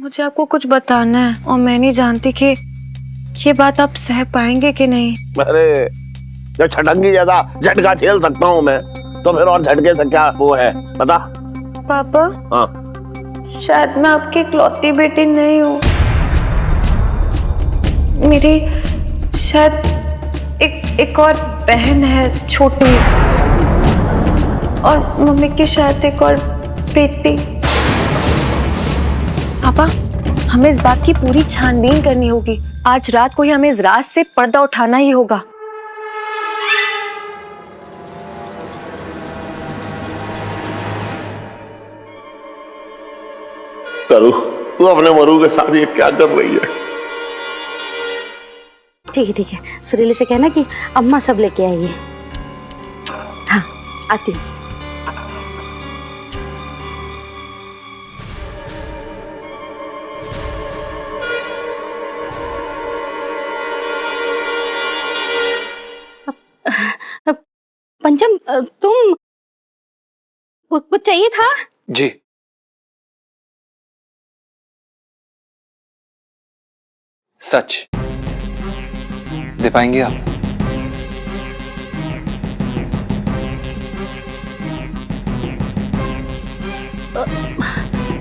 मुझे आपको कुछ बताना है और मैं नहीं जानती कि ये बात आप सह पाएंगे कि नहीं। अरे जब छटंगी ज्यादा झटका झेल सकता हूँ मैं, तो फिर और झटके से क्या वो है पता? पापा, हाँ, शायद मैं आपकी इकलौती बेटी नहीं हूँ। मेरी शायद एक और बहन है छोटी, और मम्मी की शायद एक और बेटी। पापा, हमें इस बात की पूरी छानबीन करनी होगी। आज रात को ही हमें इस राज से पर्दा उठाना ही होगा। करू तू अपने मरू के साथ ये क्या कर रही है? ठीक है, सुरीली से कहना कि अम्मा सब लेके आई है। हाँ, आती हूँ। पंचम, तुम कुछ चाहिए था? जी। सच दे पाएंगे आप?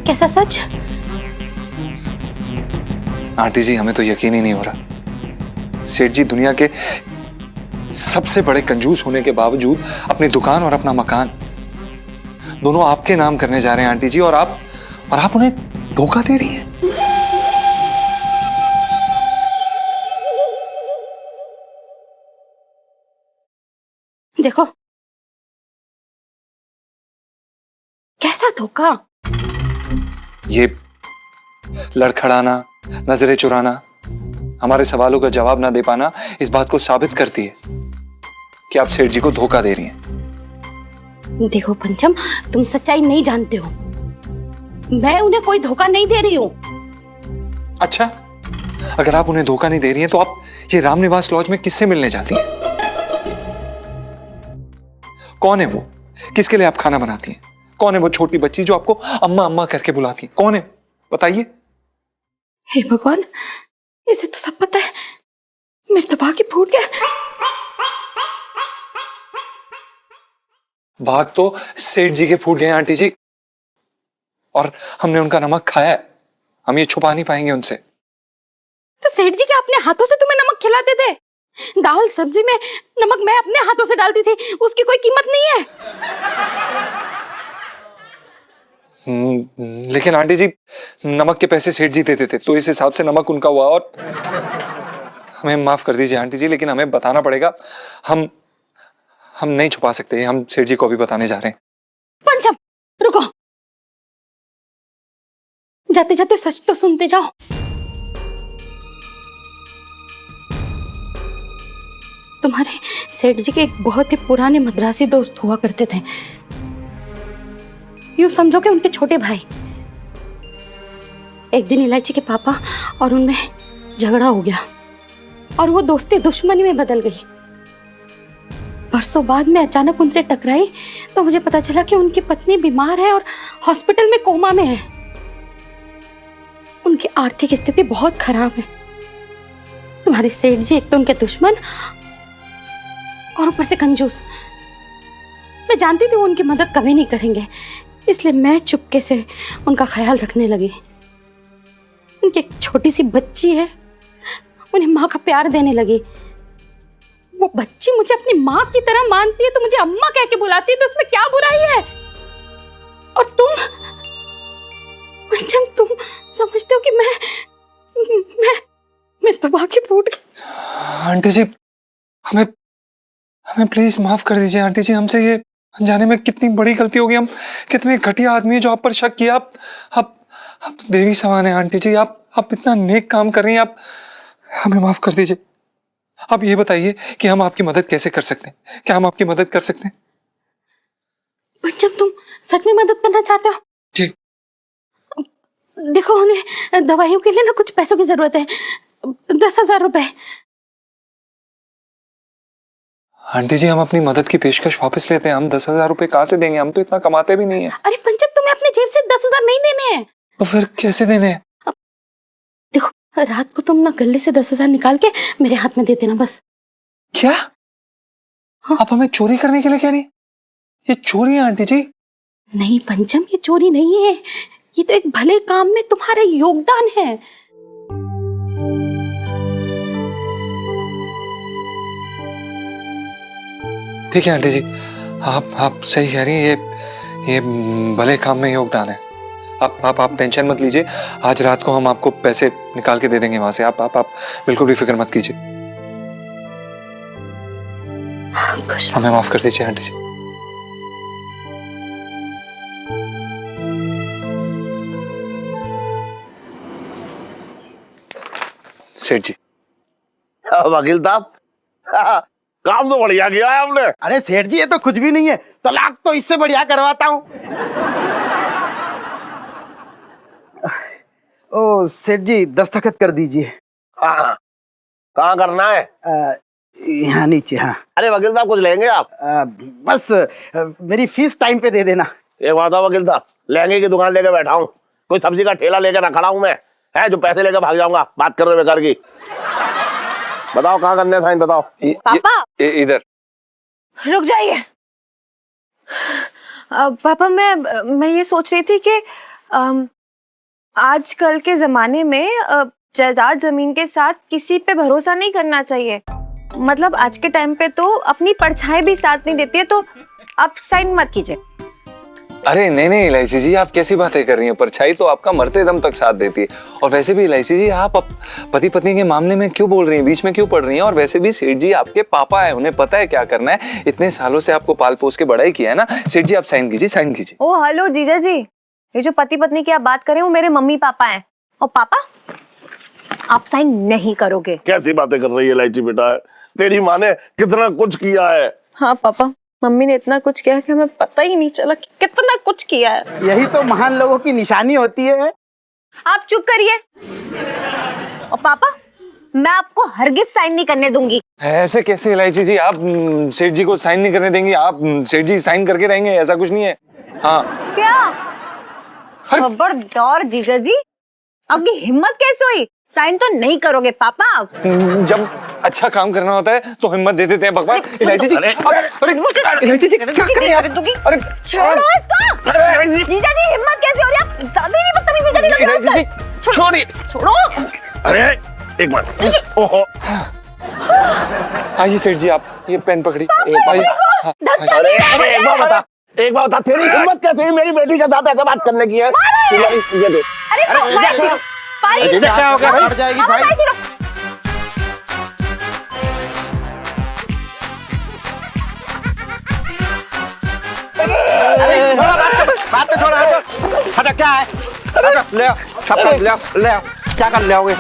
कैसा सच? आंटी जी, हमें तो यकीन ही नहीं हो रहा। सेठ जी दुनिया के सबसे बड़े कंजूस होने के बावजूद अपनी दुकान और अपना मकान दोनों आपके नाम करने जा रहे हैं आंटी जी, और आप उन्हें धोखा दे रही हैं। देखो, कैसा धोखा? ये लड़खड़ाना, नजरें चुराना, हमारे सवालों का जवाब ना दे पाना इस बात को साबित करती है कि आप सेठ जी को धोखा दे रही हैं। देखो पंचम, तुम सच्चाई नहीं जानते हो। मैं उन्हें कोई धोखा नहीं दे रही हूँ। अच्छा, अगर आप उन्हें धोखा नहीं दे रही हैं तो आप ये रामनिवास लॉज में किससे मिलने जाती हैं? कौन है वो? किसके लिए आप खाना बनाती हैं? कौन है वो छोटी बच्ची जो आपको अम्मा अम्मा करके बुलाती है? कौन है, बताइए। हे भगवान, इसे तो सब पता है। मेरे तो भाग्य फूट गया। भाग तो सेठ जी के फूट गए आंटी जी, और हमने उनका नमक खाया है। हम ये छुपा नहीं पाएंगे उनसे। तो सेठ जी क्या अपने हाथों से तुम्हें नमक खिलाते थे? दाल सब्जी में नमक मैं अपने हाथों से डालती थी, उसकी कोई कीमत नहीं है। लेकिन आंटी जी, नमक के पैसे सेठ जी देते थे, तो इस हिसाब से नमक उनका हुआ। और हमें माफ कर दीजिए आंटी जी, लेकिन हमें बताना पड़ेगा। हम नहीं छुपा सकते। हम सेठ जी को भी बताने जा रहे हैं। पंचम, रुको। जाते जाते सच तो सुनते जाओ। तुम्हारे सेठ जी के एक बहुत ही पुराने मद्रासी दोस्त हुआ करते थे। यूं समझो कि उनके छोटे भाई। एक दिन इलायची के पापा और उनमें झगड़ा हो गया और वो दोस्ती दुश्मनी में बदल गई। बरसों बाद में अचानक उनसे टकराई तो मुझे पता चला कि उनकी पत्नी बीमार है और हॉस्पिटल में कोमा में है। उनकी आर्थिक स्थिति बहुत खराब है। तुम्हारे सेठ जी एक तो उनके दुश्मन और ऊपर से कंजूस। मैं जानती थी वो उनकी मदद कभी नहीं करेंगे, इसलिए मैं चुपके से उनका ख्याल रखने लगी। उनकी एक छोटी सी बच्ची है, उन्हें माँ का प्यार देने लगी। वो बच्ची मुझे अपनी माँ की तरह मानती है, तो मुझे अम्मा कह के बुलाती है, तो उसमें क्या बुराई है? और तुम पंचम, तुम समझते हो कि मैं तो बाकी फूट गई। आंटी जी, हमें प्लीज माफ कर दीजिए आंटी जी। हमसे ये अनजाने में कितनी बड़ी गलती हो गई। हम कितने घटिया आदमी है जो आप पर शक किया। आप तो देवी समान है आंटी जी। आप इतना नेक काम कर रही हैं। आप हमें माफ कर दीजिए। आप ये बताइए कि हम आपकी मदद कैसे कर सकते हैं? क्या हम आपकी मदद कर सकते हैं? पंचम, तुम सच में मदद करना चाहते हो? जी। देखो, उन्हें दवाइयों के लिए ना कुछ पैसों की जरूरत है। 10,000 रुपए। आंटी जी, हम अपनी मदद की पेशकश वापस लेते हैं। हम 10,000 रुपए कहाँ से देंगे? हम तो इतना कमाते भी नहीं है। अरे पंचम, तुम्हें अपने जेब से 10,000 नहीं देने हैं। तो फिर कैसे देने हैं? रात को तुम ना गले से 10,000 निकाल के मेरे हाथ में दे देना बस। क्या? आप हमें चोरी करने के लिए कह रही हैं? ये चोरी है आंटी जी। नहीं पंचम, ये चोरी नहीं है, ये तो एक भले काम में तुम्हारा योगदान है। ठीक है आंटी जी, आप सही कह रही हैं, ये भले काम में योगदान है। आप टेंशन मत लीजिए, आज रात को हम आपको पैसे निकाल के दे देंगे वहां से। आप बिल्कुल भी फिक्र मत कीजिए। हमें माफ कर दीजिए आंटी जी। सेठ जी। वकील साहब, काम तो बढ़िया किया है हमने। अरे सेठ जी, ये तो कुछ भी नहीं है, तलाक तो इससे बढ़िया करवाता हूँ। ओ सेठ जी, दस्तखत कर दीजिए। हाँ, कहाँ करना है? यहाँ नीचे। हाँ। अरे वकील साहब, कुछ लेंगे आप? बस मेरी फीस टाइम पे दे देना। एक बात है वकील साहब, लहंगे की दुकान लेके बैठा हूँ, कोई सब्जी का ठेला लेके ना खड़ा हूँ मैं, है जो पैसे लेके भाग जाऊंगा। बात कर रहे हो बेकार की। बताओ कहाँ करने हैं साइन, बताओ। पापा इधर रुक जाइए। पापा मैं ये सोच रही थी कि आजकल के जमाने में जायदाद जमीन के साथ किसी पे भरोसा नहीं करना चाहिए। मतलब आज के टाइम पे तो अपनी परछाई भी साथ नहीं देती है, तो आप साइन मत कीजिए। अरे नहीं इलायची जी, आप कैसी बातें कर रही हैं? परछाई तो आपका मरते दम तक साथ देती है। और वैसे भी इलायची जी, आप पति पत्नी के मामले में क्यों बोल रही हैं, बीच में क्यों पड़ रही हैं? और वैसे भी सेठ जी आपके पापा है, उन्हें पता है क्या करना है। इतने सालों से आपको पाल पोस के बड़ाई किया है ना। सेठ जी आप साइन कीजिए, साइन कीजिए। ओ हेलो जीजा जी, ये जो पति पत्नी की आप बात करें वो मेरे मम्मी पापा हैं। और पापा आप साइन नहीं करोगे। कैसी बातें कर रही है इलायची बेटा, तेरी माँ ने कितना कुछ किया है। हाँ पापा, मम्मी ने इतना कुछ किया कि हमें पता ही नहीं चला कि कितना कुछ किया है। यही तो महान लोगों की निशानी होती है। आप चुप करिए। और पापा, मैं आपको हरगिज साइन नहीं करने दूंगी। ऐसे कैसे इलायची जी, आप सेठ जी को साइन नहीं करने देंगी? आप सेठ जी साइन करके रहेंगे, ऐसा कुछ नहीं है। हाँ क्या खबरदार जीजा जी, आपकी हिम्मत कैसे हुई? साइन तो नहीं करोगे पापा आप। जब अच्छा काम करना होता है तो हिम्मत दे देते हैं भगवान। इलायची जी, अरे इलायची जी, अरे छोड़ो इसको। जीजा जी हिम्मत कैसे हो रही है? आप ज्यादा ही बदतमीजी करने लगे हो आजकल। छोड़िए। छोड़ो। अरे एक मिनट, ओहो। आइए सेठ जी, आप ये पेन पकड़ी। अरे एक बात बता, तेरी हिम्मत कैसे हुई मेरी बेटी के साथ ऐसे बात करने की है? ये दे। क्या हो गया? हट जाएगी भाई। बात पे छोड़ा है। हटा, क्या है? हटा, ले आओ, सब कुछ ले आओ, ले आओ। क्या कर ले आओगे?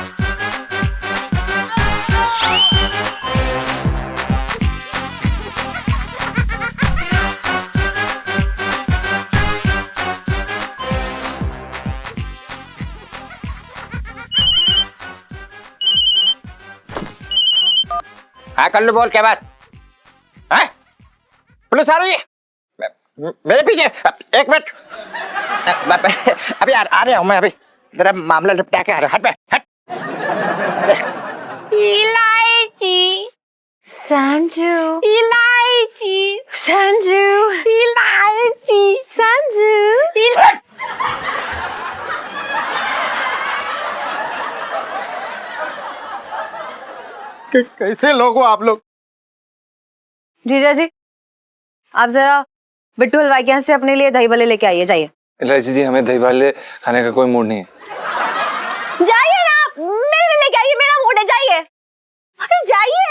हाँ कर लो, बोल क्या बात है? पुलिस आ रही है मेरे पीछे। एक मिनट, अभी आ रहा हूँ मैं। अभी तेरा मामला निपटा के आ रहा। हट पे, हट। इलायची संजू, इलायची संजू, इलायची संजू। कैसे लोग हो आप लोग? जीजा जी, आप जरा बिट्टू हलवाई के यहाँ से अपने लिए दही भल्ले लेके आइए। जाइए। इलायची जी, हमें दही भल्ले खाने का कोई मूड नहीं है। जाइए ना, मेरे लिए लेके आइए, मेरा मूड है। जाइए, अरे जाइए।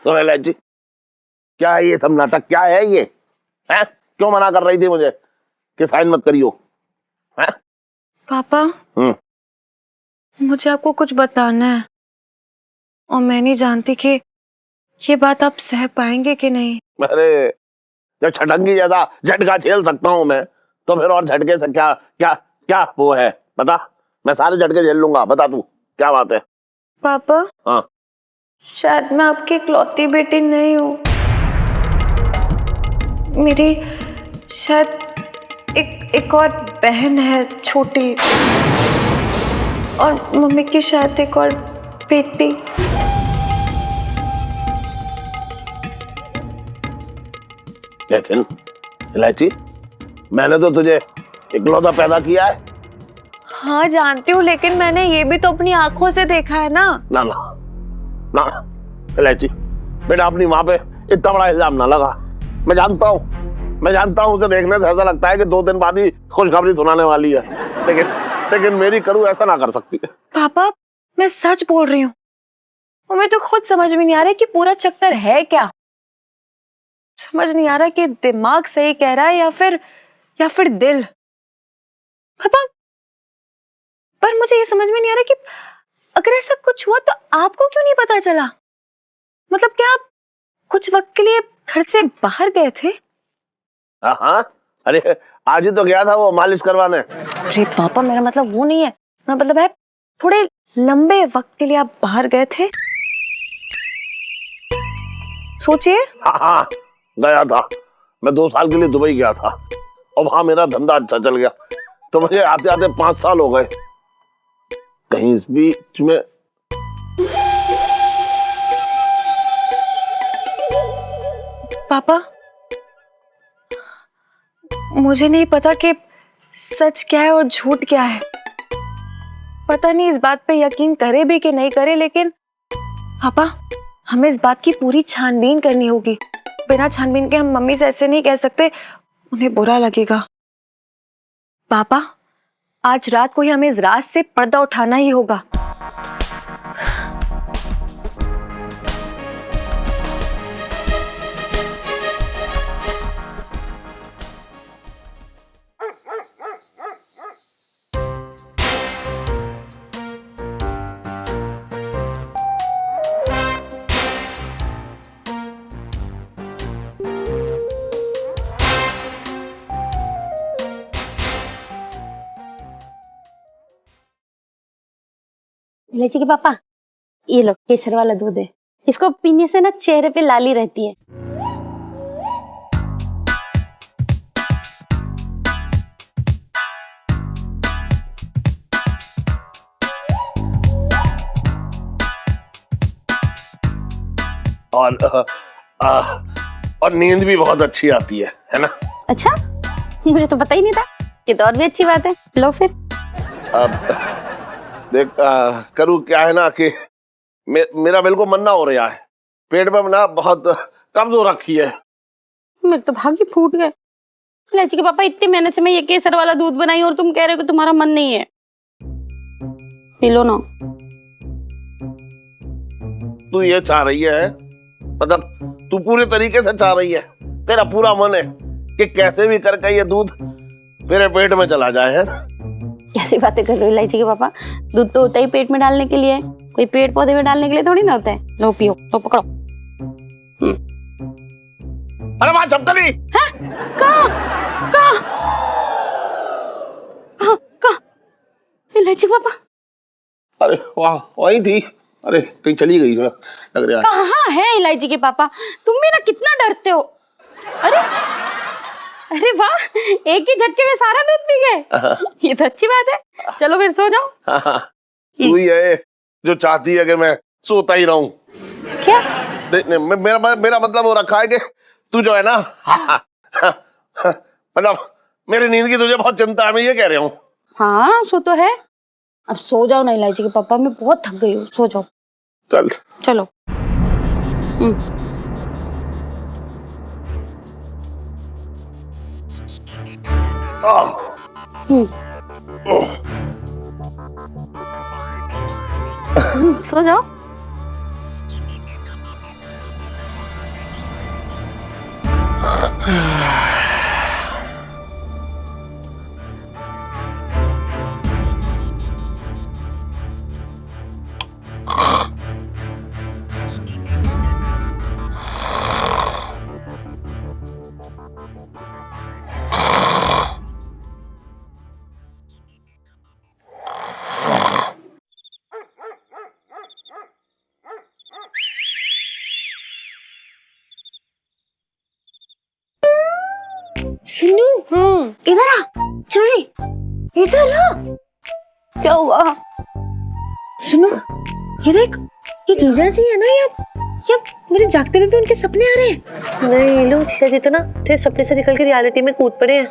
तो इलायची, क्या है ये सब नाटक? क्या है ये? हैं? क्यों मना कर रही थी मुझे कि साइन मत करियो? हैं? पापा, मुझे आपको कुछ बताना है और मैं नहीं जानती कि ये बात आप सह पाएंगे कि नहीं। अरे जब छटंगी जैसा झटका झेल सकता हूँ मैं, तो फिर और झटके से क्या क्या क्या वो है? बता, मैं सारे झटके झेल लूंगा। बता तू क्या बात है? पापा, हाँ, शायद मैं आपकी इकलौती बेटी नहीं हूँ। मेरी शायद एक और बहन है छोटी, और मम्मी की शायद एक और बेटी। लेकिन इलायची, मैंने तो तुझे इकलौता पैदा किया है। हाँ जानती हूँ, लेकिन मैंने ये भी तो अपनी आंखों से देखा है ना। ना ना ना इलायची, बेटा अपनी माँ पे इतना बड़ा इल्जाम ना लगा। मैं जानता हूँ उसे देखने से ऐसा लगता है कि 2 दिन बाद ही खुशखबरी सुनाने वाली है, लेकिन मेरी करू ऐसा ना कर सकती। पापा मैं सच बोल रही हूँ, हमें तो खुद समझ में नहीं आ रहा कि पूरा चक्कर है क्या। समझ नहीं आ रहा कि दिमाग सही कह रहा है या फिर दिल। पापा पर मुझे ये समझ में नहीं आ रहा कि अगर ऐसा कुछ हुआ तो आपको क्यों नहीं पता चला? मतलब क्या आप कुछ वक्त के लिए घर से बाहर गए थे? हाँ, अरे आज ही तो गया था वो मालिश करवाने। अरे पापा मेरा मतलब वो नहीं है, मेरा मतलब है थोड़े लंबे वक्त के लिए आप बाहर गए थे। सोचिए। हाँ गया था, मैं 2 साल के लिए दुबई गया था और वहां मेरा धंधा अच्छा चल गया, तो मुझे आते आते 5 साल हो गए। कहीं इस बीच में पापा मुझे नहीं पता कि सच क्या है और झूठ क्या है। पता नहीं इस बात पे यकीन करे भी कि नहीं करे, लेकिन पापा हमें इस बात की पूरी छानबीन करनी होगी। बिना छानबीन के हम मम्मी से ऐसे नहीं कह सकते, उन्हें बुरा लगेगा। पापा आज रात को ही हमें इस राज से पर्दा उठाना ही होगा। इलायची के पापा, ये लो केसर वाला दूध है, इसको पीने से ना चेहरे पे लाली रहती है। और और नींद भी बहुत अच्छी आती है ना? अच्छा, मुझे तो पता ही नहीं था। ये तो और भी अच्छी बात है। लो फिर। देख करूँ क्या है ना कि मेरा बिल्कुल मन ना हो रहा है, पेट में ना बहुत कब्ज हो रखी है। मेरे तो भाग ही फूट गए। इलायची के पापा, इतनी मेहनत से मैं ये केसर वाला दूध बनाई और तुम कह रहे हो कि तुम्हारा मन नहीं है। पी लो ना। तू ये चाह रही है, मतलब तू पूरे तरीके से चाह रही है, तेरा पूरा मन है कि कैसे भी करके ये दूध मेरे पेट में चला जाए, है ना? कैसी बातें कर रहे हो इलायची के पापा? दूध तो होता ही पेट में डालने के लिए, कोई पेड़ पौधे में डालने के लिए थोड़ी ना होता है। लो पियो, लो पकड़ो। अरे वहां चपकली। कहाँ कहाँ कहाँ कहाँ? इलायची पापा अरे वाह, वही थी। अरे कहीं चली गई लग रहा है। कहाँ है इलायची के पापा? तुम भी ना कितना डरते हो। अरे अरे वाह, एक ही झटके में सारा दूध पी गए। ये तो अच्छी बात है। चलो फिर सो जाओ। तू ही है जो चाहती है कि मैं सोता ही रहूं। क्या? मेरा मतलब हो रखा है कि तू जो है ना मतलब मेरी नींद की तुझे बहुत चिंता है, मैं ये कह रहा हूँ। हाँ सो तो है। अब सो जाओ ना इलायची के पापा, मैं बहुत थक गई हूँ। सो जाओ। चल चलो। सो जाओ। सुनो इधर आ, चल इधर आ। क्या हुआ? सुनो ये देख, ये जीजा जी है ना, ये मुझे जागते हुए भी उनके सपने आ रहे हैं। नहीं लो, जीजा जी तो ना तेरे सपने से निकल के रियलिटी में कूद पड़े हैं।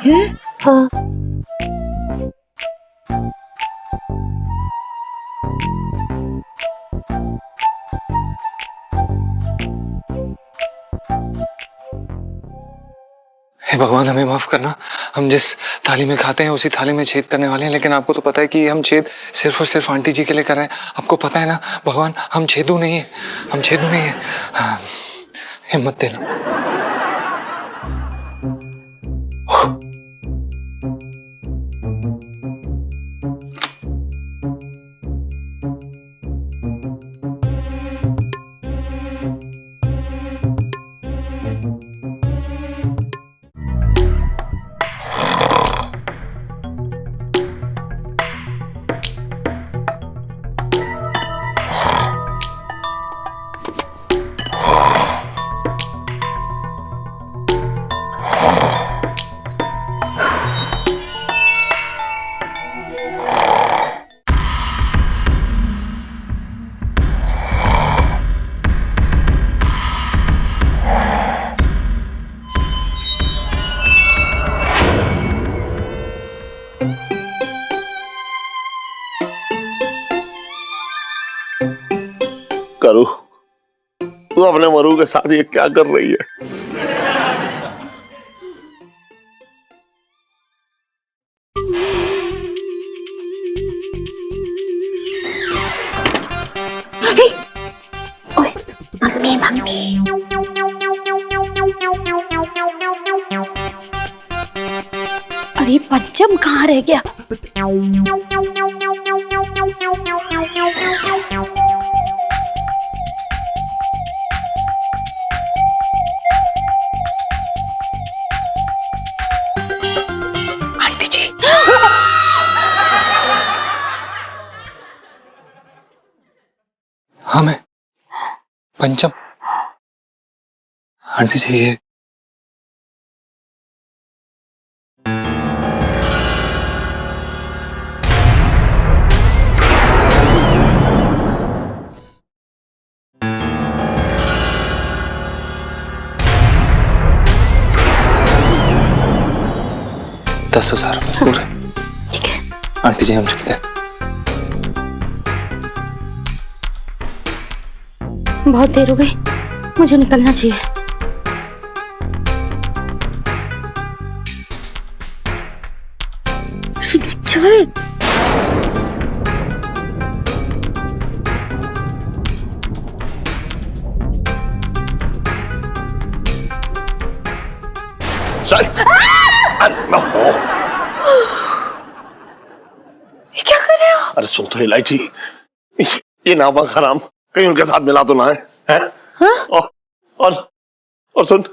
हैं? हाँ। हे भगवान, हमें माफ करना। हम जिस थाली में खाते हैं उसी थाली में छेद करने वाले हैं, लेकिन आपको तो पता है कि हम छेद सिर्फ और सिर्फ आंटी जी के लिए कर रहे हैं। आपको पता है ना भगवान, हम छेदू नहीं है, हम छेदू नहीं है। हाँ, हिम्मत देना। करू, तू अपने मरू के साथ ये क्या कर रही है? मम्मी मम्मी अरे पंचम कहाँ रह गया? आंटी जी, हाँ मैं पंचम। आंटी जी ये ₹10,000 पूरे। ठीक है। आंटी जी हम चलते हैं। बहुत देर हो गई, मुझे निकलना चाहिए। चल चल। ये क्या कर रहे हो? अरे सुन तो इलायची, ये नापा खराम कहीं उनके साथ मिला तो ना है, हैं? और सुन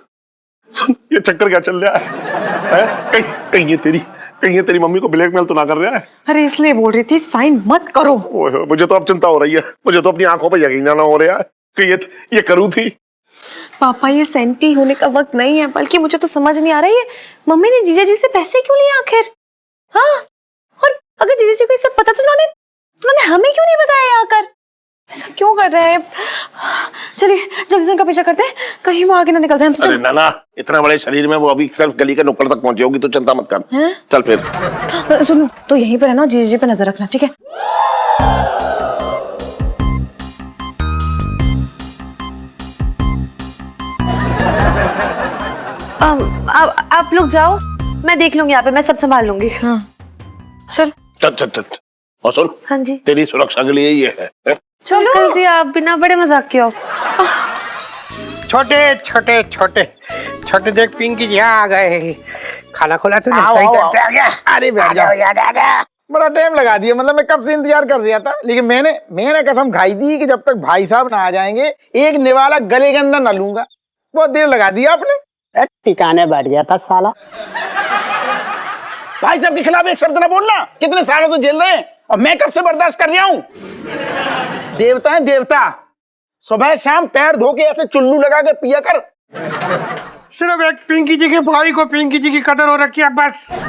सुन, ये चक्कर क्या चल रहा है? कहीं ये तेरी मम्मी को ब्लैकमेल तो ना कर रहा है? अरे इसलिए बोल रही थी साइन मत करो। ओए, मुझे तो अब चिंता हो रही है, मुझे तो अपनी आंखों पर यकीन ना हो रहा है कि ये करूँ थी। पापा ये सेंटी होने का वक्त नहीं है, बल्कि मुझे तो समझ नहीं आ रहा है मम्मी ने जीजा जी से पैसे क्यों लिए आखिर? हाँ, और अगर जीजा जी को ये सब पता तो उन्होंने हमें क्यों नहीं बताया आकर? ऐसा क्यों कर रहे हैं? चलिए जल्दी से उनका पीछा करते हैं, कहीं वो आगे ना निकल जाए हमसे। अरे नाना, इतना बड़े शरीर में वो अभी सिर्फ गली के नुक्कड़ तक पहुंची होगी, तो चिंता मत कर। चल फिर। सुनो, तो यहीं पर रहना, जीजा जी पे नजर रखना, ठीक है? आप लोग जाओ, मैं देख लूंगी यहाँ पे, मैं सब संभाल लूंगी। हाँ चल चल। और सुन, हाँ जी, तेरी सुरक्षा के लिए ये है। चलो अंकल जी, आप बिना बड़े मजाक के हो। छोटे देख पिंकी जी आ गए। खाला खोला तूने? सही टाइम पे आ गया। अरे बैठ जाओ। बड़ा टाइम लगा दिया, मतलब मैं कब से इंतजार कर रहा था, लेकिन मैंने कसम खाई थी कि जब तक भाई साहब ना आ जाएंगे एक निवाला गले के अंदर ना लूंगा। बहुत देर लगा दी आपने। ठिकाने बैठ गया था साला। भाई साहब के खिलाफ एक शब्द ना बोलना। कितने सालों से जेल रहे हैं और मैं कब से बर्दाश्त कर रहा हूँ। देवता है देवता, सुबह शाम पैर धो के ऐसे चुल्लू लगा के पिया कर। सिर्फ एक पिंकी जी के भाई को पिंकी जी की कदर हो रखी है बस।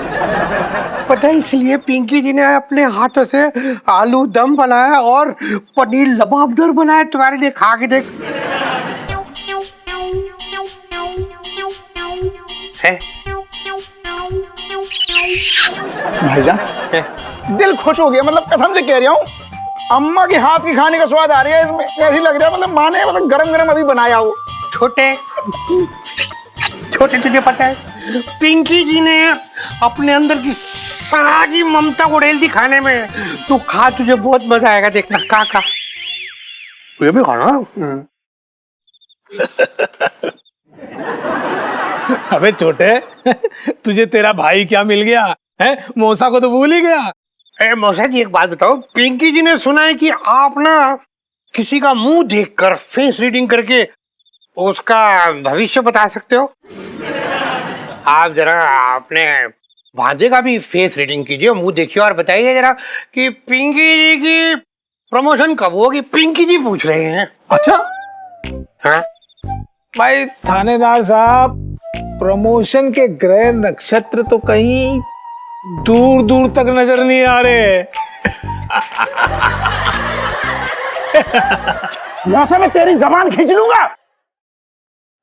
पता है इसलिए पिंकी जी ने अपने हाथों से आलू दम बनाया और पनीर लबाबदार बनाया तुम्हारे लिए, खा के देख। है भाईजान दिल खुश हो गया, मतलब कसम से कह रहा हूँ, अम्मा के हाथ की खाने का स्वाद आ रहा है इसमें, ऐसी लग रहा है मतलब माँ ने मतलब गरम गरम अभी बनाया हो। छोटे छोटे तुझे पता है पिंकी जी ने अपने अंदर की सारी ममता उड़ेल दी खाने में। तू खा, तुझे बहुत मजा आएगा, देखना। खा तुझे भी खाना। अबे छोटे तुझे तेरा भाई क्या मिल गया है, मौसा को तो भूल ही गया। ए मौसा जी एक बात बताओ, पिंकी जी ने सुना है कि आप ना किसी का मुंह देखकर फेस रीडिंग करके उसका भविष्य बता सकते हो। आप जरा अपने भांजे का भी फेस रीडिंग कीजिए, मुंह देखिए और बताइए जरा कि पिंकी जी की प्रमोशन कब होगी। पिंकी जी पूछ रहे हैं। अच्छा हाँ भाई थानेदार साहब, प्रमोशन के ग्रह नक्षत्र तो कहीं दूर दूर तक नजर नहीं आ रहे। मौसम में तेरी जबान खींच लूंगा,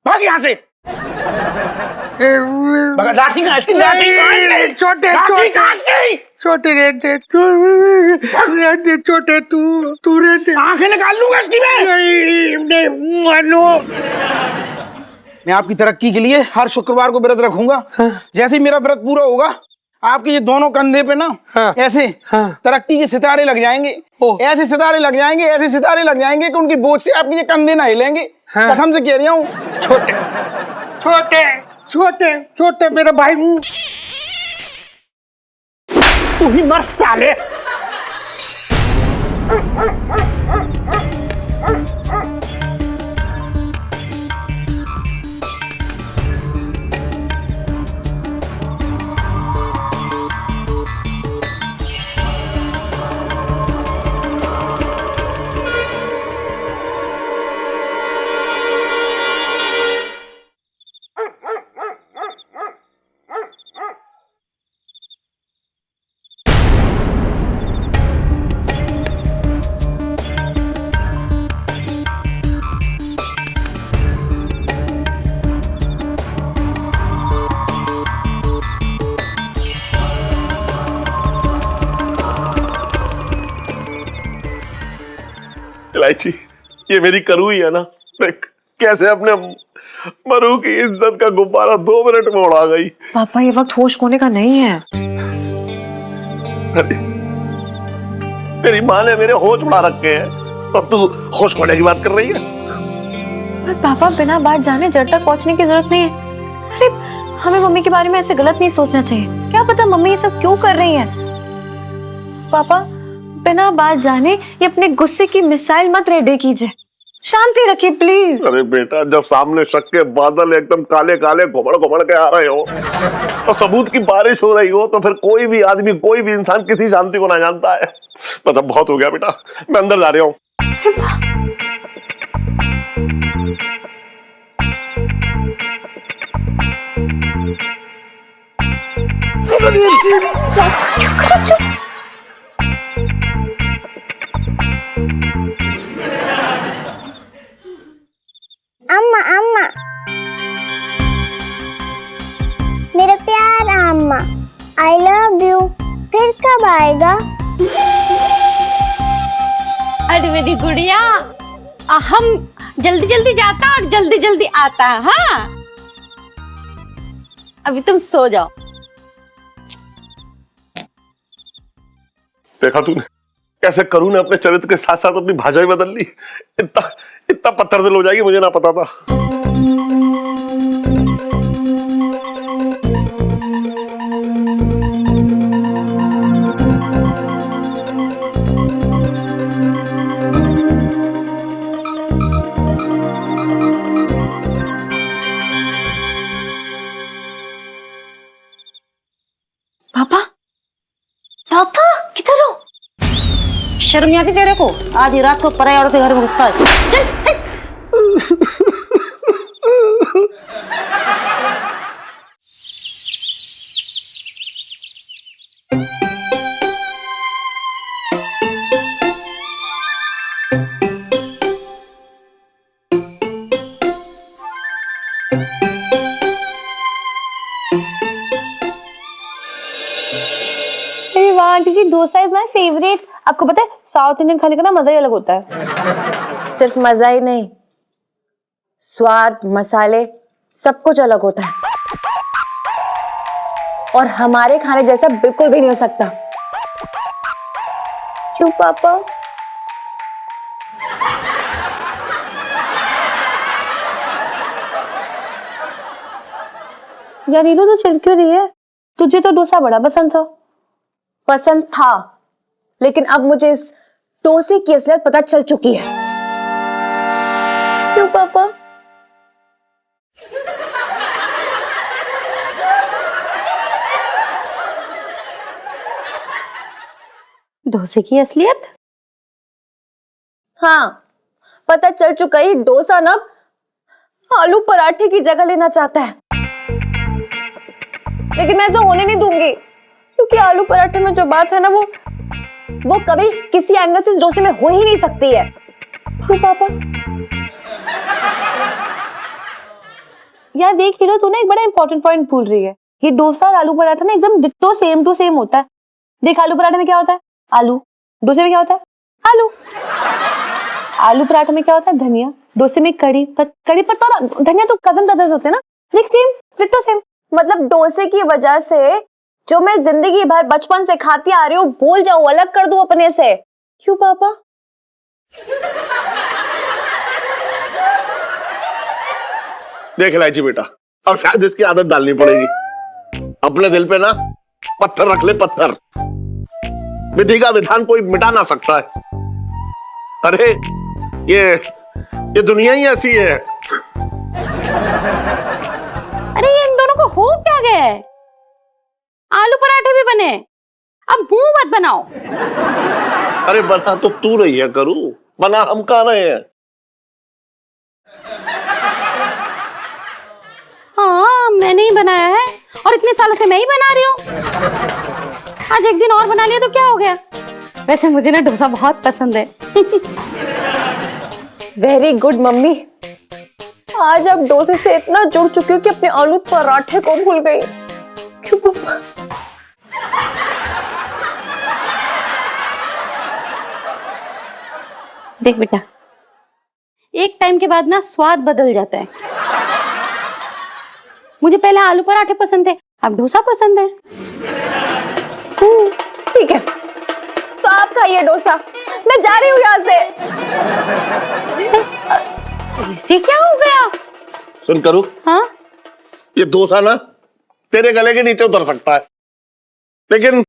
भाग यहाँ से। लाठी कहाँ इसकी, लाठी कहाँ इसकी? छोटे लाठी कहाँ इसकी? छोटे रहते छोटे तू रहते, आंखें निकाल लूंगा इसकी मैं। नहीं मानो। मैं आपकी तरक्की के लिए हर शुक्रवार को व्रत रखूंगा। जैसे ही मेरा व्रत पूरा होगा, आपके ये दोनों कंधे पे ना ऐसे तरक्की के सितारे लग जाएंगे। ऐसे सितारे लग जाएंगे, ऐसे सितारे लग जाएंगे कि उनकी बोझ से आपके ये कंधे ना हिलेंगे। कसम से कह रही हूँ। छोटे छोटे छोटे छोटे मेरा भाई। तू ही मर साले। इलायची, ये मेरी करू ही है ना, देख कैसे अपने मरू की इज्जत का गुब्बारा 2 मिनट में उड़ा गई। पापा ये वक्त होश खोने का नहीं है। अरे, तेरी माँ ने मेरे होश उड़ा रखे हैं और तू होश खोने की बात कर रही है। पर पापा बिना बात जाने जड़ तक पहुंचने की जरूरत नहीं है। अरे हमें मम्मी के बारे में ऐसे गलत नहीं सोचना चाहिए। क्या पता मम्मी ये सब क्यों कर रही हैं। पापा बिना बात जाने ये अपने गुस्से की मिसाइल मत रेडी कीजिए, शांति रखिए प्लीज। अरे बेटा, जब सामने शक के बादल एकदम काले काले घुमड़ घुमड़ के आ रहे हो और सबूत की बारिश हो रही हो, तो फिर कोई भी आदमी, कोई भी इंसान किसी शांति को ना जानता है। बस अब बहुत हो गया बेटा, मैं अंदर जा रहा हूँ। अम्मा अम्मा मेरा प्यार अम्मा, आई लव यू। फिर कब आएगा? अरे मेरी गुड़िया, हम जल्दी जल्दी जाता और जल्दी जल्दी आता। हाँ अभी तुम सो जाओ। देखा तूने कैसे करू ने अपने चरित्र के साथ साथ अपनी भाषा भी बदल ली। इतना इतना पत्थर दिल हो जाएगी, मुझे ना पता था। पापा पापा किधर हो? शर्म नहीं आती तेरे को? आधी रात को पराई औरत के घर में घुसता है। चल aunty ji, dosa is my favourite. आपको पता है साउथ इंडियन खाने का ना मजा ही अलग होता है। सिर्फ मजा ही नहीं, स्वाद, मसाले, सब कुछ अलग होता है और हमारे खाने जैसा बिल्कुल भी नहीं हो सकता। क्यों पापा? यार नीलू तो चिढ़ क्यों रही है? तुझे तो डोसा बड़ा पसंद था। पसंद था, लेकिन अब मुझे इस डोसे की असलियत पता चल चुकी है। क्यों पापा? डोसे की असलियत? हाँ, पता चल चुका है, डोसा ना आलू पराठे की जगह लेना चाहता है। लेकिन मैं ऐसा होने नहीं दूंगी, क्योंकि आलू पराठे में जो बात है ना, वो कभी किसी एंगल से इस डोसे में हो ही नहीं सकती है। क्यों पापा? यार देख लो, तू ना एक बड़ा इंपॉर्टेंट पॉइंट भूल रही है। ये डोसा और आलू पराठा ना एकदम डिट्टो सेम टू सेम होता है। देख, आलू पराठे में क्या होता है? आलू। डोसे में क्या होता है? आलू। आलू पराठे में क्या होता है? धनिया। डोसे में कड़ी पत्ता और धनिया तो कजन ब्रदर्स होते हैं ना। देख, सेम, डिट्टो सेम। मतलब डोसे की वजह से जो मैं जिंदगी भर बचपन से खाती आ रही हूँ भूल जाऊं, अलग कर दूं अपने से। क्यों पापा? देख इलायची बेटा, अब शायद इसकी आदत डालनी पड़ेगी। अपने दिल पे ना पत्थर रख ले, पत्थर। विधि का विधान कोई मिटा ना सकता है। अरे ये दुनिया ही ऐसी है। अरे ये इन दोनों को हो क्या गया है? आलू पराठे भी बने, अब मुंह मत बनाओ। अरे बना तो तू रही है करू, बना हम कह रहे हैं। हाँ, मैंने ही बनाया है और इतने सालों से मैं ही बना रही हूँ। आज एक दिन और बना लिया तो क्या हो गया? वैसे मुझे ना डोसा बहुत पसंद है। Very good mummy. आज आप डोसे से इतना जुड़ चुकी हो कि अपने आलू पराठे को भूल गई। क्यों पापा? देख बेटा, एक टाइम के बाद ना स्वाद बदल जाता है। मुझे पहले आलू पराठे पसंद थे, अब डोसा पसंद है। ठीक है, तो आप खाइए डोसा, मैं जा रही हूँ यहाँ से। इसे क्या हो गया? सुन करू, हाँ, ये डोसा ना तेरे गले के नीचे उतर सकता है, लेकिन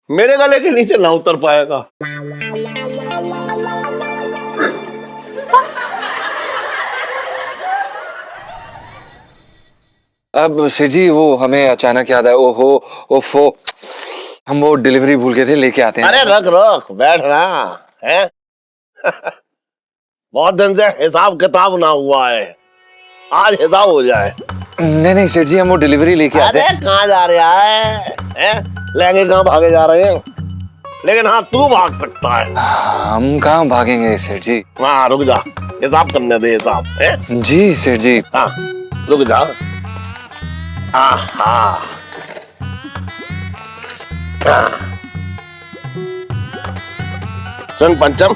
मेरे गले के नीचे ना उतर पाएगा। अब सेठ जी, वो हमें अचानक याद आया। ओहो, ओफो, हम वो डिलीवरी भूल गए थे, लेके आते हैं। अरे रख रख, बैठ ना है। बहुत दिन से हिसाब किताब ना हुआ है, आज हिसाब हो जाए। नहीं सेठ जी, हम वो डिलीवरी लेके आते अरे हैं। कहाँ जा रहा है? लहंगे कहाँ भागे जा रहे हैं? लेकिन हाँ, तू भाग सकता है। हम कहाँ भागेंगे सेठ जी? वहाँ रुक जा, हिसाब करने दे, हिसाब है। जी सेठ जी। हाँ रुक जा। आहा, सुन पंचम,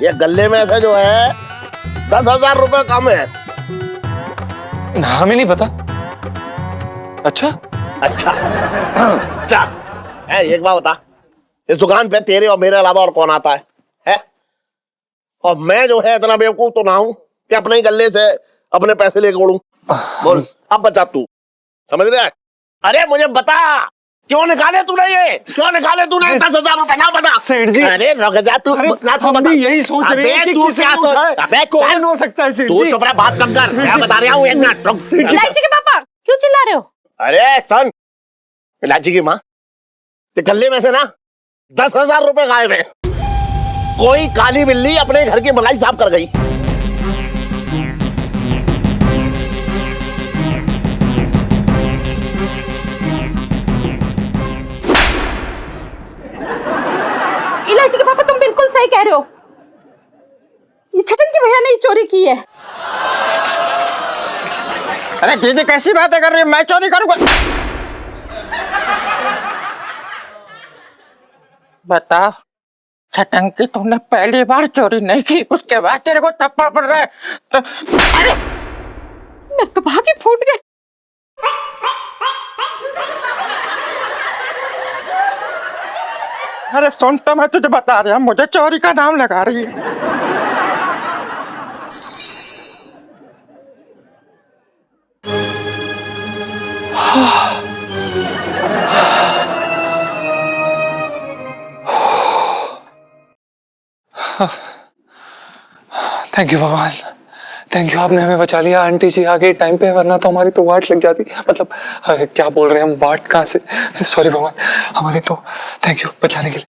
ये गले में से जो है 10,000 रुपए कम है। हमें नहीं पता। अच्छा अच्छा अच्छा एक बात बता, इस दुकान पे तेरे और मेरे अलावा और कौन आता है? और मैं जो है इतना बेवकूफ तो ना हूं कि अपने ही गले से अपने पैसे लेके उड़ूं। बोल, अब बचा तू, समझ रहा है? अरे मुझे बता, क्यों निकाले तूने ये? क्यों निकाले तूने 10,000 रुपए? ना बता सेठ जी। अरे रुक जा तू, ना तू हम बता। भी यही सोच रहे हैं कि तू किसे क्या सोच? उठाए? अबे कौन हो सकता है सेठ तू जी? चुप रहा, बात कम कर। मैं बता रहा हूँ, एक मिनट रुक। इलायची के पापा क्यों चिल्ला रहे हो? अरे सुन, इलायची की माँ, ते गले में से ना 10,000 रुपए गायब है। कोई काली बिल्ली अपने घर की मलाई साफ कर गई। इलायची के पापा, तुम बिल्कुल सही कह रहे हो। ये छतन की भैया ने चोरी की है। अरे दीदी कैसी बातें कर रही है? मैं चोरी करूंगा? बता, छटंकी तुमने पहली बार चोरी नहीं की, उसके बाद तेरे को थप्पड़ पड़ रहा है तो अरे मेरे तो भागे फूट गए। अरे सुन, तो मैं तुझे बता रहा हूँ, मुझे चोरी का नाम लगा रही है। थैंक यू भगवान, थैंक यू, आपने हमें बचा लिया। आंटी जी आ गई टाइम पे, वरना तो हमारी तो वाट लग जाती। मतलब क्या बोल रहे हैं हम, वाट कहाँ से, सॉरी भगवान, हमारी तो थैंक यू बचाने के लिए।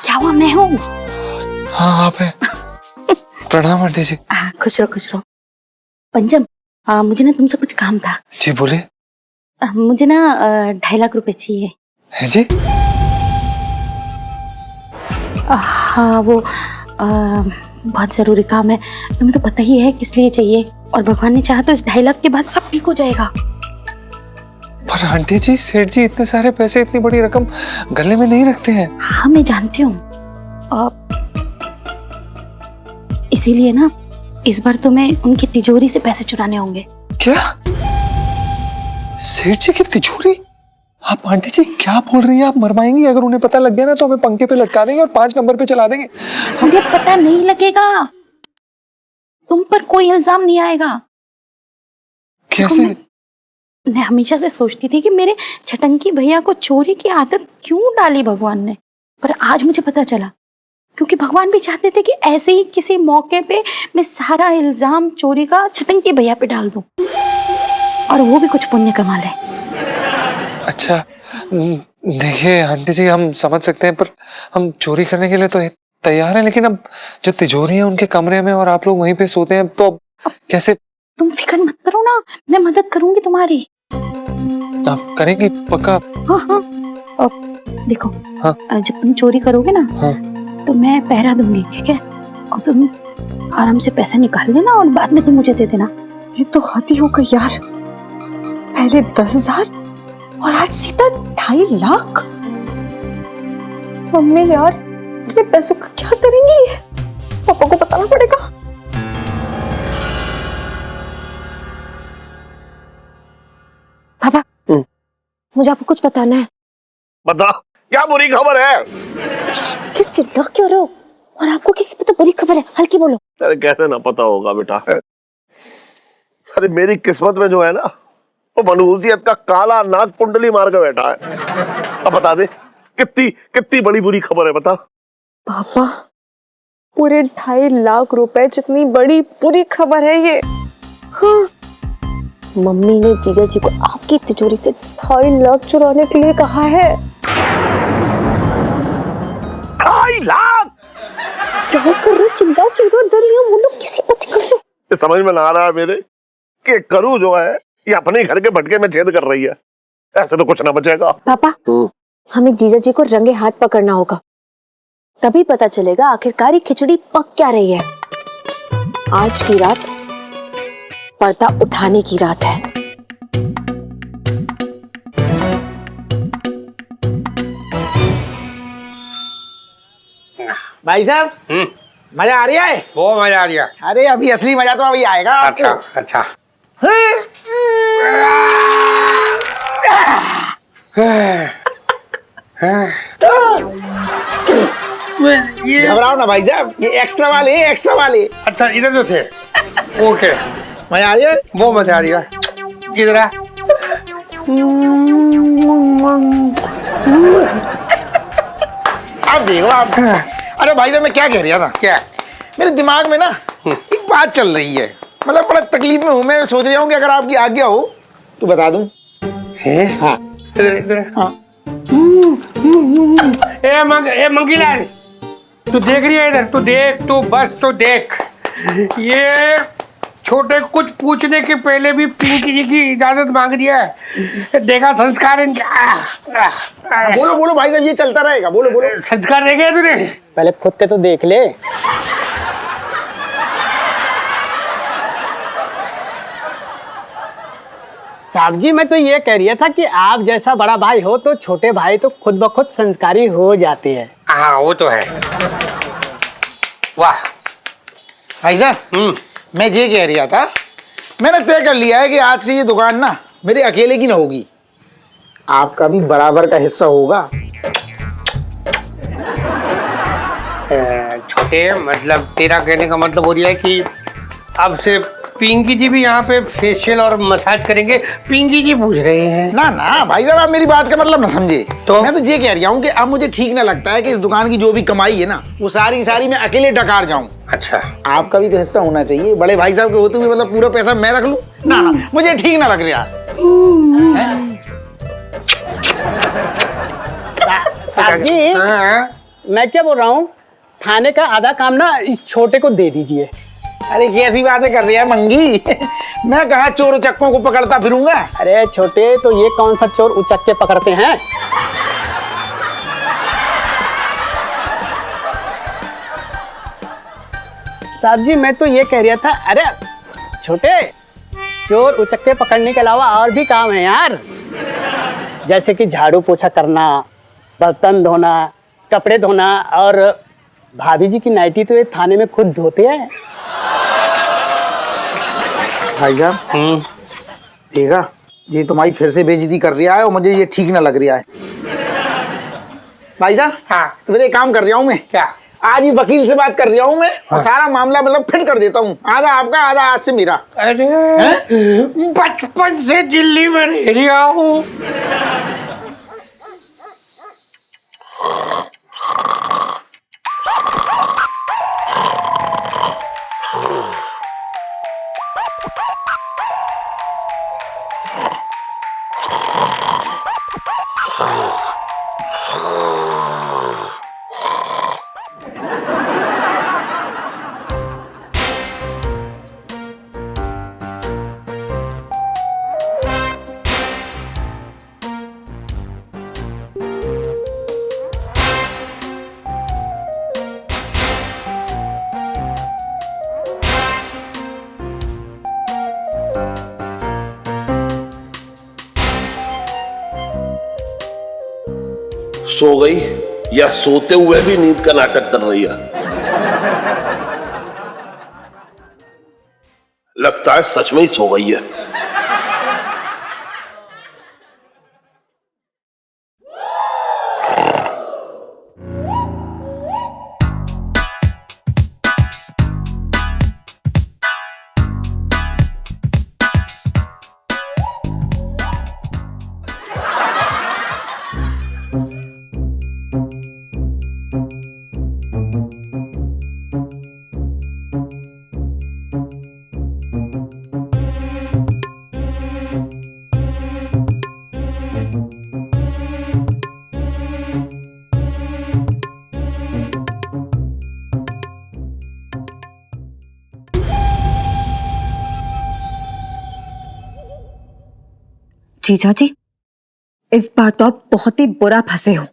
क्या हुआ? मैं हूँ। हाँ आप हैं। प्रणाम आंटी जी। खुश रहो खुश रहो। पंचम, मुझे ना तुमसे कुछ काम था। जी बोलिए। मुझे ना 2.5 लाख रुपए चाहिए। है जी? हाँ वो बहुत जरूरी काम है, तुम्हें तो पता ही है किस लिए चाहिए, और भगवान ने चाहा तो इस 2.5 लाख के बाद सब ठीक हो जाएगा। पर आंटी जी, सेठ जी इतने सारे पैसे, इतनी बड़ी रकम गले में नहीं रखते हैं। हाँ मैं जानती हूँ, इसीलिए ना इस बार तुम्हें उनकी तिजोरी से पैसे चुराने होंगे। क्या? सेठ जी की तिजोरी? आप आंटी जी क्या बोल रही हैं? आप मरवाएंगी? अगर उन्हें पता लग गया ना तो हमें पंखे पे लटका देंगे और 5 नंबर पे चला देंगे। मुझे पता नहीं लगेगा, तुम पर कोई इल्जाम नहीं आएगा। कैसे? मैं हमेशा से सोचती थी कि मेरे छटंकी भैया को चोरी की आदत क्यों डाली भगवान ने, पर आज मुझे पता चला, क्योंकि भगवान भी चाहते थे कि ऐसे ही किसी मौके पे मैं सारा इल्जाम चोरी का छटंकी भैया पे डाल दूं और वो भी कुछ पुण्य कमा ले। अच्छा देखिए आंटी जी, हम समझ सकते हैं, पर हम चोरी करने के लिए तो तैयार हैं, लेकिन अब जो तिजोरी है उनके कमरे में और आप लोग वहीं पे सोते हैं, तो अब कैसे? तुम फिक्र मत करो ना, मैं मदद करूंगी तुम्हारी। आप करेंगी पक्का? हाँ हाँ। देखो, हाँ? जब तुम चोरी करोगे ना, हाँ? तो मैं पहरा दूंगी, ठीक है? और तुम आराम से पैसे निकाल लेना और बाद में तुम मुझे दे देना। ये तो हाथी हो गई यार, पहले 10,000 और आज सीधा 2.5 लाख। मम्मी यार, इतने पैसों का क्या करेंगी ये? पापा को बताना पड़ेगा। पापा, मुझे आपको कुछ बताना है। बता, क्या बुरी खबर है? क्यों चिल्ला क्यों रहे हो? और आपको किसी पे तो बुरी खबर है, हल्की बोलो। अरे कैसे ना पता होगा बेटा। अरे मेरी किस्मत में जो है ना, वो मनहूसियत का काला नाग कुंडली मार के बैठा है। अब बता दे, कितनी कितनी बड़ी बुरी खबर है, बता। पापा, पूरे 2.5 लाख रुपए जितनी बड़ी बुरी खबर है ये। हाँ, मम्मी ने जीजा जी को आपकी तिजोरी से 2.5 लाख चुराने के लिए कहा है। 2.5 लाख? क्या कर रहे हो? चिल्लाओ क्यों रहे हो? डर रही हो? बोलो, किसी बात कर रहे हो? ये समझ में ना आ रहा है मेरे कि करूँ जो है ये अपने घर के भटके में छेद कर रही है। ऐसे तो कुछ ना बचेगा। पापा, हमें जीजा जी को रंगे हाथ पकड़ना होगा, तभी पता चलेगा आखिरकार ये खिचड़ी पक क्या रही है। आज की रात पर्दा उठाने की रात है। भाई साहब, मजा आ रही है? वो मजा आ रहा। अरे अभी असली मजा तो अभी आएगा आपको। अच्छा अच्छा। ये घबराओ ना भाई साहब, ये एक्स्ट्रा वाले, एक्स्ट्रा वाले। अच्छा इधर जो थे, ओके, मजा आ रही है? वो मजा आ रही है। इधर आ। अब देखो आप। अरे भाई साहब, मैं क्या कह रहा था, क्या? मेरे दिमाग में ना एक बात चल रही है, मतलब बड़ा तकलीफ में हूँ। मैं सोच रहा हूँ कि अगर आपकी आज्ञा हो तो बता दूं। हाँ इधर इधर। हाँ। ए मंगीलाल, तू देख रही है इधर? तू देख, तू बस तू देख। ये छोटे कुछ पूछने के पहले भी पिंकी जी की इजाजत मांग दिया है। देखा संस्कार इनके। बोलो बोलो भाई साहब, ये चलता रहेगा। बोलो बोलो। संस्कार देखे तूने? पहले खुद के तो देख ले। साहब जी मैं तो ये कह रहा था कि आप जैसा बड़ा भाई हो तो छोटे भाई तो खुद ब खुद संस्कारी हो जाते हैं। हाँ वो तो है। वाह भाई साहब मैं ये कह रहा था, मैंने तय कर लिया है कि आज से ये दुकान ना मेरे अकेले की ना होगी, आपका भी बराबर का हिस्सा होगा। छोटे मतलब तेरा कहने का मतलब हो रहा है कि अब से पिंकी जी भी यहाँ पे फेशियल और मसाज करेंगे। पिंकी जी पूछ रहे हैं। ना ना भाई साहब आप मेरी बात का मतलब ना समझे। तो मैं तो ये कह रहा हूँ कि अब मुझे ठीक ना लगता है कि इस दुकान की जो भी कमाई है ना वो सारी की सारी मैं अकेले डकार जाऊँ। अच्छा आपका भी तो हिस्सा होना चाहिए, बड़े भाई साहब के होते हुए मतलब पूरा पैसा मैं रख लूँ? ना ना मुझे ठीक ना लग रहा है। साहब जी हाँ। मैं क्या बोल रहा हूँ, थाने का आधा काम ना इस छोटे को दे दीजिए। अरे कैसी बातें कर रही है मंगी मैं कहा चोर चक्कों को पकड़ता फिरूंगा। अरे छोटे तो ये कौन सा चोर उचक्के पकड़ते हैं। साहब जी मैं तो ये कह रहा था, अरे छोटे चोर उचक्के पकड़ने के अलावा और भी काम है यार, जैसे कि झाड़ू पोछा करना, बर्तन धोना, कपड़े धोना, और भाभी जी की नाइटी तो ये थाने में खुद धोते हैं। भाई साहब देखा ये तुम्हारी फिर से बेइज्जती कर रहा है और मुझे ये ठीक ना लग रहा है। भाई साहब हाँ तो मेरे एक काम कर रहा हूँ मैं, क्या? आज ही वकील से बात कर रहा हूँ मैं और सारा मामला मतलब फिट कर देता हूँ, आधा आपका आधा आज से मेरा। अरे बचपन से दिल्ली में रह रहा हूँ। सो गई या सोते हुए भी नींद का नाटक कर रही है? लगता है सच में ही सो गई है। जीजा जी इस बार तो आप बहुत ही बुरा फंसे हो।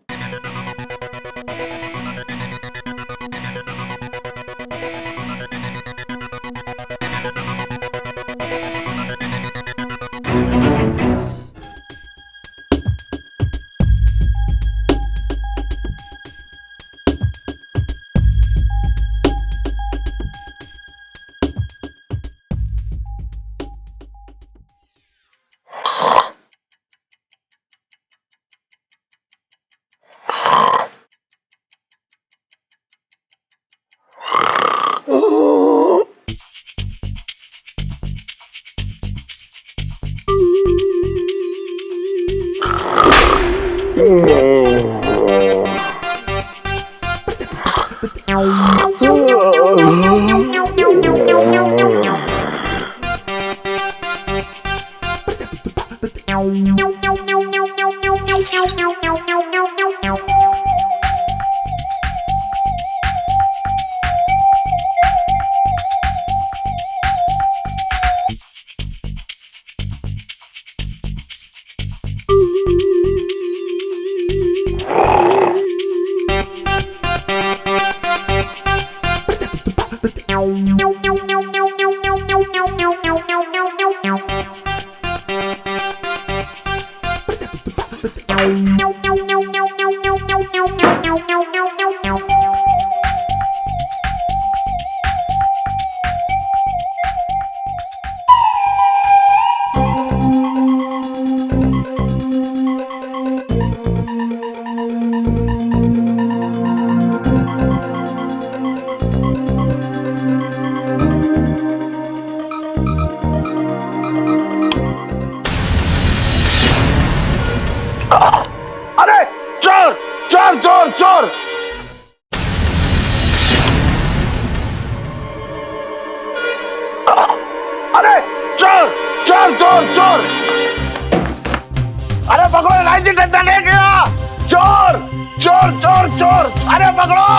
पकड़ो।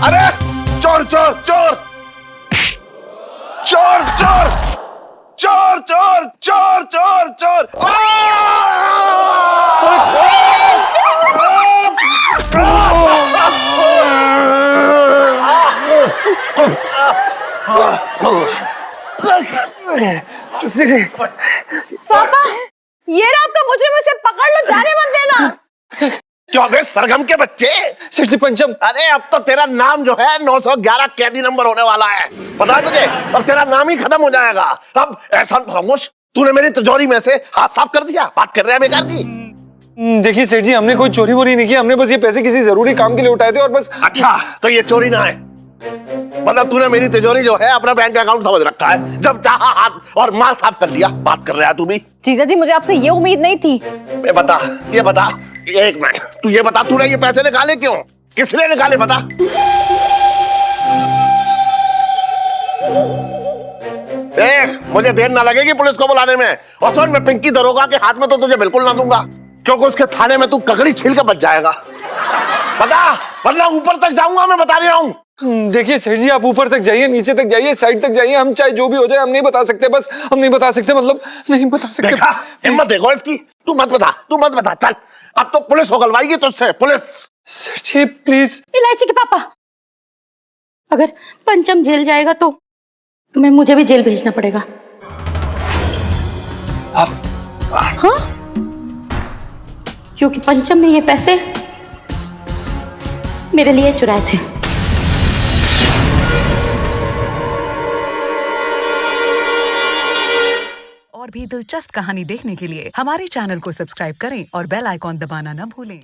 अरे चोर चोर चोर चोर चोर चोर चोर चोर चोर चोर। पापा, ये रहा आपका मुजरिम, इसे पकड़ लो, जाने मत देना। क्यों बे सरगम के बच्चे? सेठ जी पंचम, अरे अब तो तेरा नाम जो है 911 कैदी नंबर होने वाला है, पता है तुझे? और तेरा नाम ही खत्म हो जाएगा। अब एहसान फरामोश, तूने मेरी तिजोरी में से हाथ साफ कर दिया, बात कर रहे हैं बेकार की। देखिए सेठ जी, हमने कोई चोरी वोरी नहीं की, हमने बस ये पैसे किसी जरूरी काम के लिए उठाए थे और बस। अच्छा, तो ये चोरी ना है, मतलब तूने मेरी तिजोरी जो है अपना बैंक अकाउंट समझ रखा है, जब चाहा हाथ और माल साफ कर लिया। बात कर रहा है तू भी? जीजा जी, मुझे आपसे ये उम्मीद नहीं थी। ये बता, एक मिनट, तू ये बता, तूने ये पैसे निकाले क्यों? किसने निकाले बता? देख, मुझे देर ना लगेगी पुलिस को बुलाने में। और सुन, मैं पिंकी दरोगा के हाथ में तो तुझे बिल्कुल ना दूंगा, क्योंकि उसके थाने में तू ककड़ी छील के बच जाएगा। बता, वरना ऊपर तक जाऊंगा, मैं बता रहा हूँ। देखिए सेठ जी, आप ऊपर तक जाइए, नीचे तक जाइए, साइड तक जाइए, हम चाहे जो भी हो जाए हम नहीं बता सकते, बस हम नहीं बता सकते, मतलब नहीं बता सकते। देखा, हिम्मत देखो इसकी। तू मत बता, चल, अब तो पुलिस उगलवाएगी तुझसे, पुलिस। सेठ जी प्लीज। इलायची के पापा, अगर पंचम जेल जाएगा तो तुम्हें मुझे भी जेल भेजना पड़ेगा। हाँ, क्योंकि पंचम ने ये पैसे मेरे लिए चुराए थे। और भी दिलचस्प कहानी देखने के लिए हमारे चैनल को सब्सक्राइब करें और बेल आइकॉन दबाना न भूलें।